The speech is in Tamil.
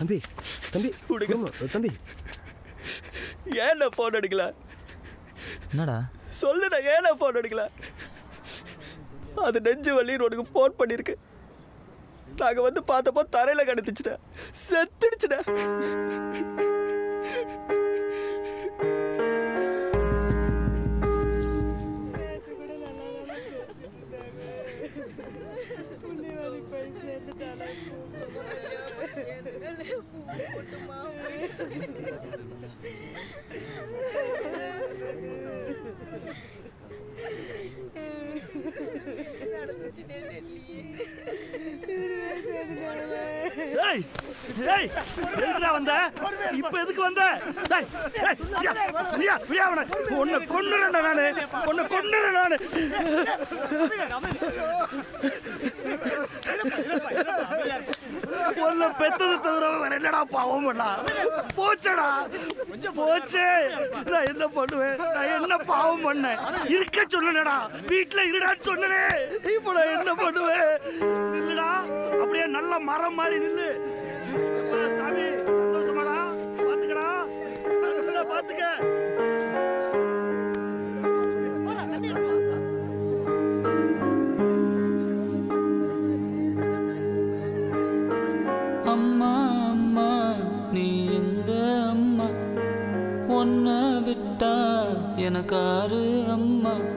தம்பி தம்பி தம்பி ஏன் ஃபோன் எடுக்கல? என்னடா சொல்லுடா, ஏன் ஃபோன் எடுக்கல? அது நெஞ்சு வலின்னு உனக்கு ஃபோன் பண்ணிருக்கு. நாங்கள் வந்து பார்த்தப்போ தரையில் கிடத்துச்சுடா, செத்துடுச்சுடா. வந்த இப்ப எதுக்கு வந்த? உன்னை கொன்னுறேன் நானு, உன்னை கொன்னுறேன் நானு. உன்னை பெத்தது தவிர வேற என்னடா பாவம் பண்ணா? போச்சடா, போச்சு. நான் என்ன பண்ணுவேன்? நான் என்ன பாவம் பண்ணேன்? இருக்க சொன்னடா, வீட்டுல இருடான்னு சொன்னனே. இப்ப நான் என்ன பண்ணுவேன்? நில்லுடா, அப்படியே நல்ல மரம் மாதிரி நில்லு. சாமி சந்தோஷமாடா, பாத்துக்கடா, பாத்துக்க. அம்மா அம்மா நீ எங்க அம்மா, உன்னை விட்டா எனக்கு ஆறு அம்மா.